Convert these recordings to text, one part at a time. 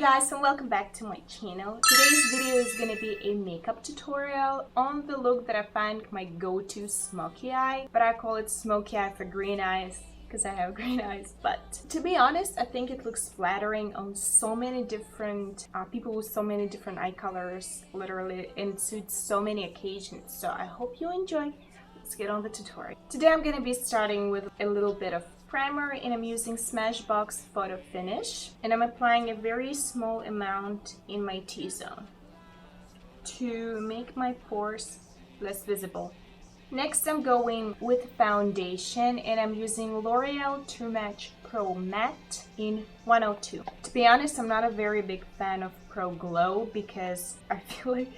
guys, and welcome back to my channel. Today's video is gonna be a makeup tutorial on the look that I find my go-to smoky eye, but I call it smoky eye for green eyes because I have green eyes. But to be honest, I think it looks flattering on so many different people with so many different eye colors, literally, and it suits so many occasions. So I hope you enjoy. Let's get on the tutorial. Today I'm gonna be starting with a little bit of primer, and I'm using Smashbox Photo Finish, and I'm applying a very small amount in my T-zone to make my pores less visible. Next I'm going with foundation, and I'm using L'Oreal True Match Pro Matte in 102. To be honest, I'm not a very big fan of Pro Glow because I feel like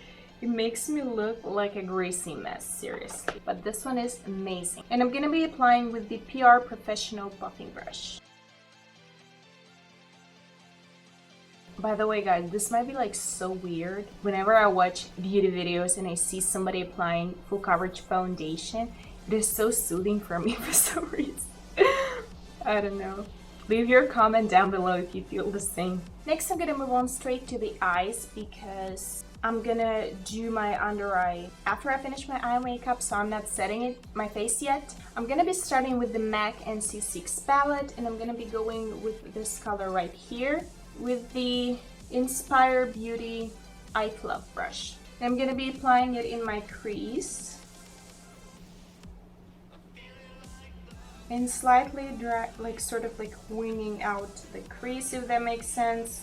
it makes me look like a greasy mess, seriously. But this one is amazing. And I'm gonna be applying with the PR Professional Buffing Brush. By the way, guys, this might be like so weird. Whenever I watch beauty videos and I see somebody applying full coverage foundation, it is so soothing for me for some reason. I don't know. Leave your comment down below if you feel the same. Next, I'm gonna move on straight to the eyes because I'm gonna do my under eye after I finish my eye makeup, so I'm not setting my face yet. I'm gonna be starting with the MAC NC6 palette, and I'm gonna be going with this color right here with the Inspire Beauty Eye Fluff brush. And I'm gonna be applying it in my crease and slightly sort of winging out the crease, if that makes sense.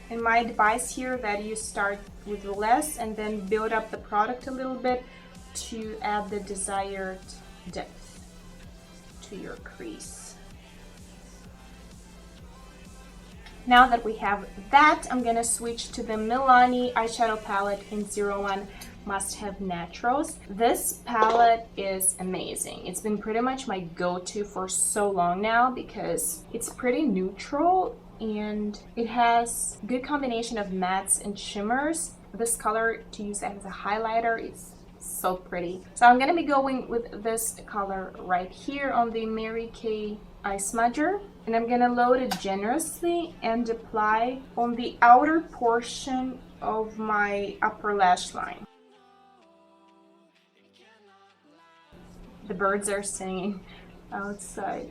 And my advice here that you start with less and then build up the product a little bit to add the desired depth to your crease. Now that we have that, I'm gonna switch to the Milani eyeshadow palette in 01 Must Have Naturals. This palette is amazing. It's been pretty much my go-to for so long now because it's pretty neutral and it has good combination of mattes and shimmers. This color to use as a highlighter is so pretty. So I'm gonna be going with this color right here on the Mary Kay eye smudger, and I'm gonna load it generously and apply on the outer portion of my upper lash line. The birds are singing outside.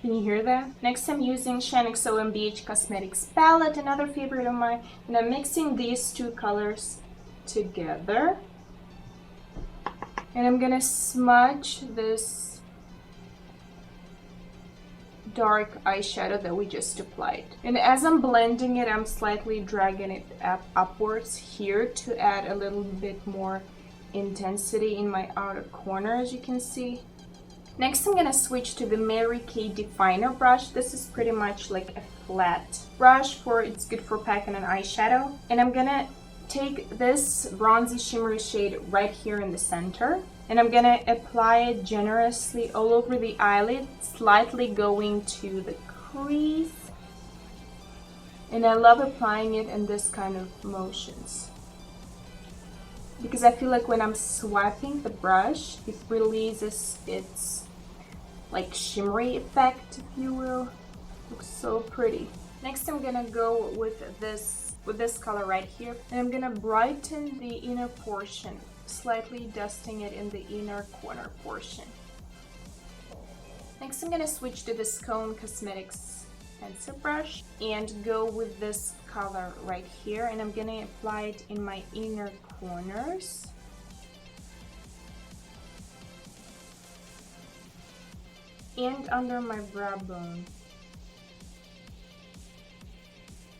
Can you hear that? Next, I'm using Shine XO BH Cosmetics palette, another favorite of mine, and I'm mixing these two colors together. And I'm gonna smudge this dark eyeshadow that we just applied. And as I'm blending it, I'm slightly dragging it upwards here to add a little bit more intensity in my outer corner, as you can see. Next, I'm gonna switch to the Mary Kay Definer brush. This is pretty much like a flat brush it's good for packing an eyeshadow. And I'm gonna take this bronzy shimmery shade right here in the center, and I'm gonna apply it generously all over the eyelid, slightly going to the crease. And I love applying it in this kind of motions because I feel like when I'm swiping the brush, it releases its shimmery effect, if you will. Looks so pretty. Next, I'm gonna go with this color right here, and I'm gonna brighten the inner portion, slightly dusting it in the inner corner portion. Next, I'm gonna switch to the Scone Cosmetics pencil brush and go with this color right here, and I'm gonna apply it in my inner corners. And under my brow bone.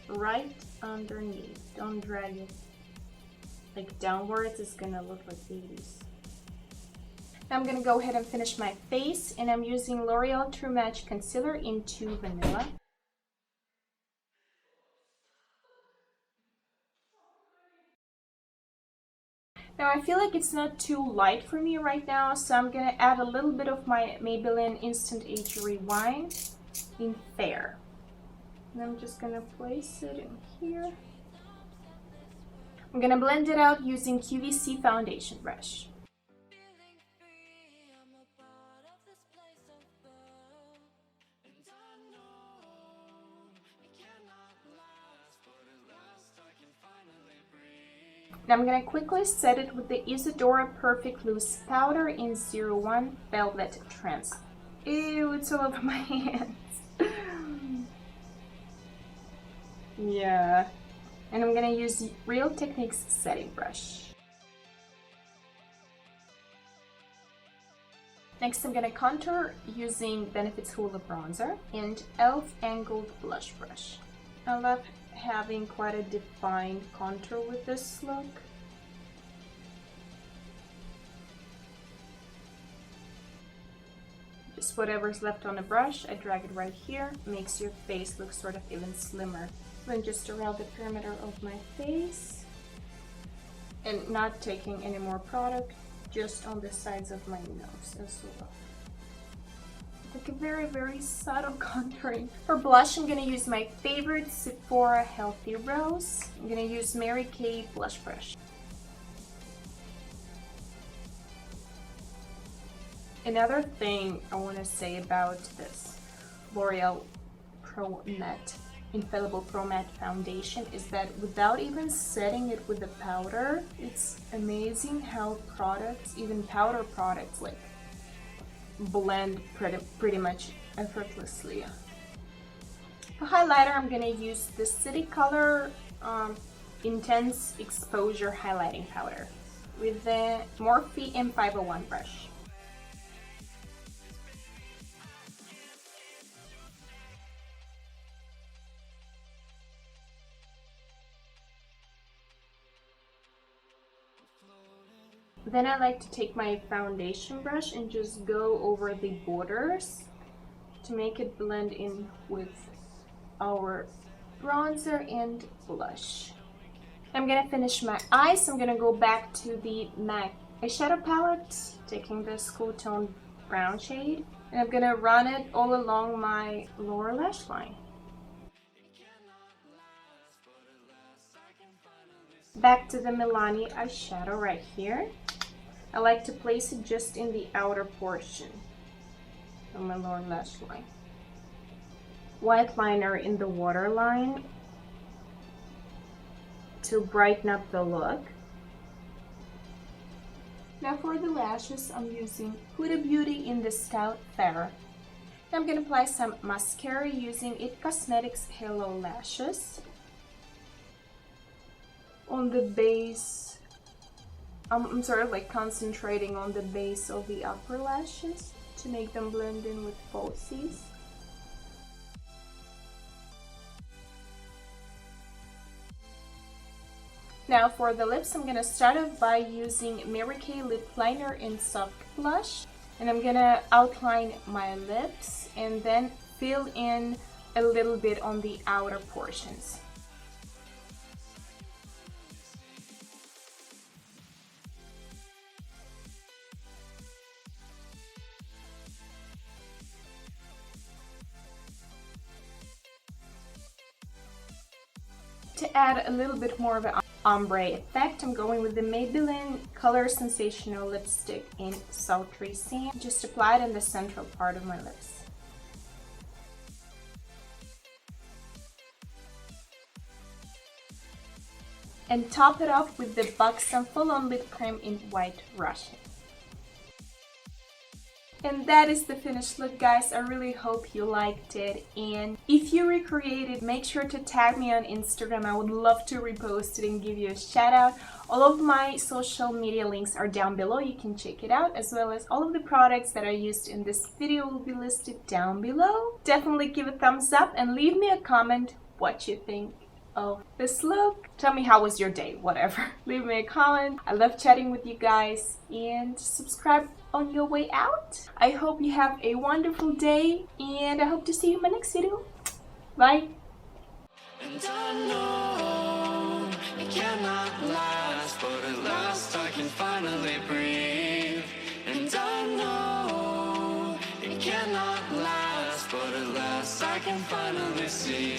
Right underneath. Don't drag it downwards, it's gonna look like babies. Now I'm gonna go ahead and finish my face, and I'm using L'Oreal True Match Concealer in 2 Vanilla. Now I feel like it's not too light for me right now, so I'm gonna add a little bit of my Maybelline Instant Age Rewind in Fair. And I'm just gonna place it in here. I'm gonna blend it out using QVC foundation brush. And I'm gonna quickly set it with the Isadora Perfect Loose Powder in 01 Velvet Trance. Ew, it's all over my hands. Yeah. And I'm gonna use Real Techniques setting brush. Next, I'm gonna contour using Benefit's Hoola bronzer and e.l.f. angled blush brush. I love having quite a defined contour with this look. Just whatever's left on the brush, I drag it right here. Makes your face look sort of even slimmer. Then just around the perimeter of my face. And not taking any more product, just on the sides of my nose as well. Like a very, very subtle contouring. For blush, I'm gonna use my favorite Sephora Healthy Rose. I'm gonna use Mary Kay blush brush. Another thing I want to say about this L'Oreal Pro Matte Infallible Pro Matte Foundation is that without even setting it with the powder, it's amazing how products, even powder products, like blend pretty much effortlessly. For highlighter, I'm gonna use the City Color Intense Exposure Highlighting Powder with the Morphe M501 brush. Then I like to take my foundation brush and just go over the borders to make it blend in with our bronzer and blush. I'm gonna finish my eyes. I'm gonna go back to the MAC eyeshadow palette, taking this cool tone brown shade, and I'm gonna run it all along my lower lash line. Back to the Milani eyeshadow right here. I like to place it just in the outer portion of my lower lash line. White liner in the waterline to brighten up the look. Now for the lashes, I'm using Huda Beauty in the style Farah. I'm going to apply some mascara using IT Cosmetics Halo Lashes. On the base, I'm sort of like concentrating on the base of the upper lashes to make them blend in with falsies. Now for the lips, I'm gonna start off by using Mary Kay lip liner in soft blush, and I'm gonna outline my lips and then fill in a little bit on the outer portions. To add a little bit more of an ombre effect, I'm going with the Maybelline Color Sensational lipstick in Sultry Sand. Just apply it in the central part of my lips. And top it off with the BUXOM Full-On Lip Cream in White Russian. And that is the finished look, guys. I really hope you liked it, and if you recreate it, make sure to tag me on Instagram. I would love to repost it and give you a shout out. All of my social media links are down below. You can check it out, as well as all of the products that I used in this video will be listed down below. Definitely give a thumbs up and leave me a comment what you think of this look. Tell me how was your day, whatever. Leave me a comment. I love chatting with you guys, and subscribe on your way out. I hope you have a wonderful day, and I hope to see you in my next video. Bye. And I know it cannot last, but at last I can finally breathe. And I know it cannot last, but at last I can finally see.